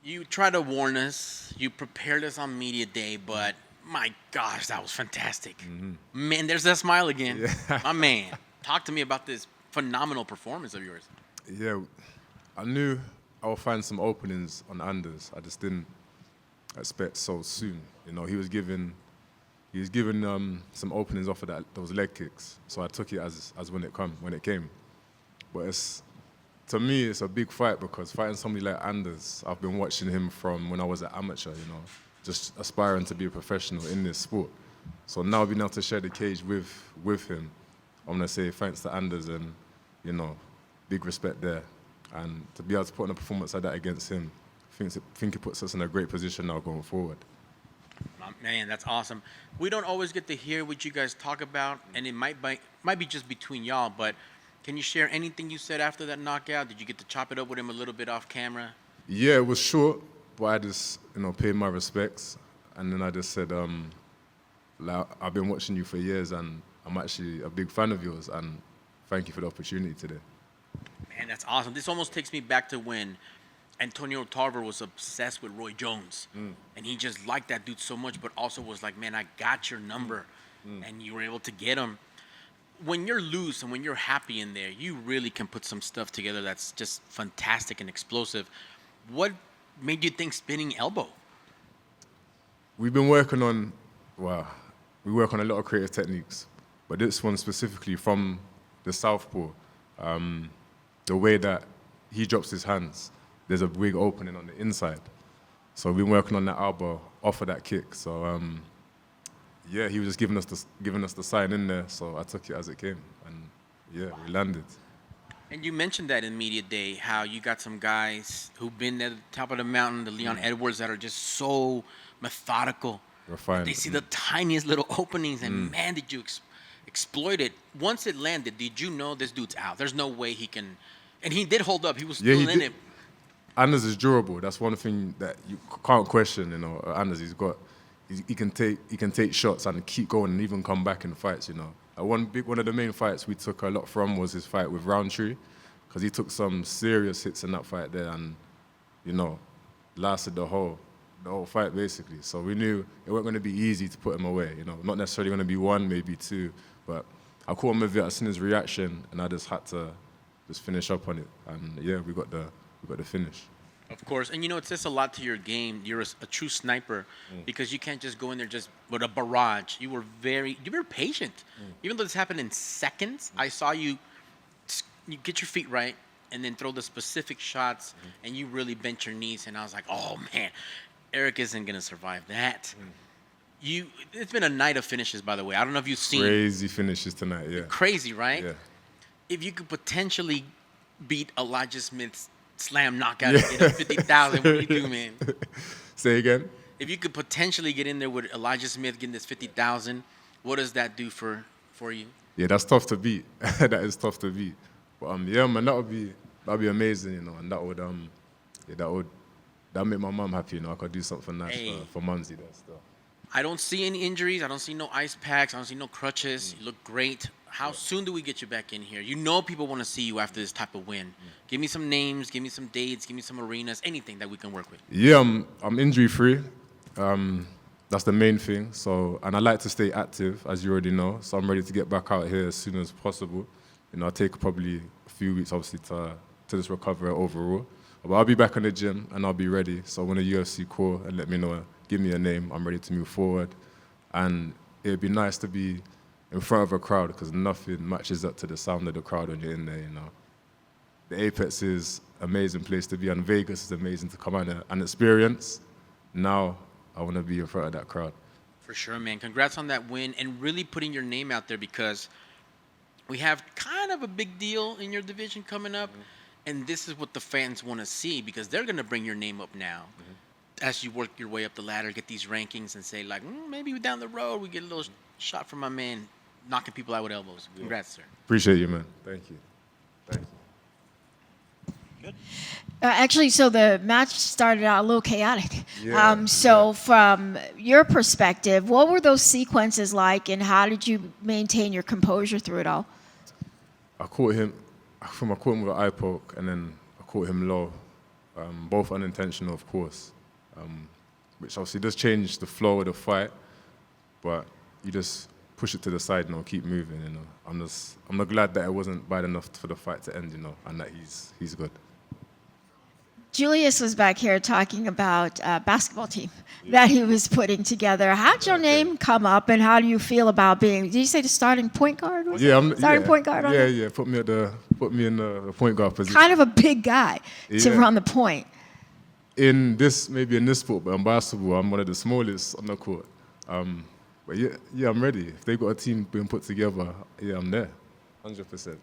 You try to warn us. You prepared us on media day, but my gosh, that was fantastic. Man, there's that smile again. Yeah. My man, talk to me about this phenomenal performance of yours. Yeah, I knew I would find some openings on Anders. I just didn't expect so soon. You know, he was given some openings off of those leg kicks. So I took it as when it came. But to me, it's a big fight because fighting somebody like Anders, I've been watching him from when I was an amateur, you know, just aspiring to be a professional in this sport. So now being able to share the cage with him, I'm gonna say thanks to Anders and, you know, big respect there. And to be able to put on a performance like that against him, I think it puts us in a great position now going forward. Man, that's awesome. We don't always get to hear what you guys talk about, and it might be just between y'all. But can you share anything you said after that knockout? Did you get to chop it up with him a little bit off camera? Yeah, it was short, but I just, you know, paid my respects. And then I just said, like, I've been watching you for years and I'm actually a big fan of yours and thank you for the opportunity today. Man, that's awesome. This almost takes me back to when Antonio Tarver was obsessed with Roy Jones, and he just liked that dude so much, but also was like, "Man, I got your number," and you were able to get him. When you're loose and when you're happy in there, you really can put some stuff together that's just fantastic and explosive. What made you think spinning elbow? We've been working on, well, we work on a lot of creative techniques, but this one specifically from the southpaw, the way that he drops his hands, there's a big opening on the inside. So we've been working on that elbow off of that kick. So yeah, he was just giving us the sign in there. So I took it as it came, and yeah, we landed. And you mentioned that in media day, how you got some guys who've been at the top of the mountain, the Leon Edwards, that are just so methodical. Refined. They see the tiniest little openings, and man, did you exploit it. Once it landed, did you know this dude's out? There's no way he can. And he did hold up. He was Yeah, still he in did. it. Anders is durable. That's one thing that you can't question. You know, Anders, he can take shots and keep going and even come back in fights. You know, one of the main fights we took a lot from was his fight with Roundtree, because he took some serious hits in that fight there, and you know, lasted the whole fight basically. So we knew it wasn't going to be easy to put him away. You know, not necessarily going to be one, maybe two, but I caught him with it. I seen his reaction, and I just had to just finish up on it. And yeah, we got the finish. Of course, and you know, it says a lot to your game. You're a true sniper because you can't just go in there just with a barrage. You were very patient. Even though this happened in seconds, I saw you get your feet right and then throw the specific shots, and you really bent your knees. And I was like, oh man, Eryk isn't gonna survive that. It's been a night of finishes, by the way. I don't know if you've seen Crazy finishes tonight, yeah. crazy, right? Yeah. If you could potentially beat Elijah Smith's slam knockout and get a 50,000, what do you do, man? Say again? If you could potentially get in there with Elijah Smith getting this 50,000, what does that do for you? Yeah, that's tough to beat. That is tough to beat. But yeah, man, that'd be amazing, you know, and that'd make my mum happy, you know. I could do something nice for Mumsy there still. I don't see any injuries. I don't see no ice packs. I don't see no crutches. You look great. How soon do we get you back in here? You know people want to see you after this type of win. Give me some names, give me some dates, give me some arenas, anything that we can work with. Yeah, I'm injury free. That's the main thing. So, and I like to stay active, as you already know. So I'm ready to get back out here as soon as possible. You know, I'll take probably a few weeks, obviously, to just recover overall. But I'll be back in the gym and I'll be ready. So when the UFC call and let me know, give me a name, I'm ready to move forward. And it'd be nice to be in front of a crowd, because nothing matches up to the sound of the crowd when you're in there, you know. The Apex is an amazing place to be, and Vegas is amazing to come out and experience. Now, I want to be in front of that crowd. For sure, man. Congrats on that win and really putting your name out there, because we have kind of a big deal in your division coming up, and this is what the fans want to see, because they're going to bring your name up now. As you work your way up the ladder, get these rankings and say, like, maybe down the road we get a little shot from my man knocking people out with elbows. Congrats, sir. Appreciate you, man. Thank you. Thank you. Good. Actually, so the match started out a little chaotic. Yeah, From your perspective, what were those sequences like, and how did you maintain your composure through it all? I caught him with an eye poke, and then I caught him low, both unintentional, of course, which obviously does change the flow of the fight, but you just push it to the side, keep moving, I'm not glad that it wasn't bad enough for the fight to end, and that he's good. Julius was back here talking about a basketball team that he was putting together. How'd your name come up, and how do you feel about being? Did you say the starting point guard? Starting point guard. Yeah. Put me in the point guard position. Kind of a big guy to run the point. Maybe in this sport, but in basketball, I'm one of the smallest on the court. But yeah, I'm ready. If they got a team being put together, I'm there, 100%.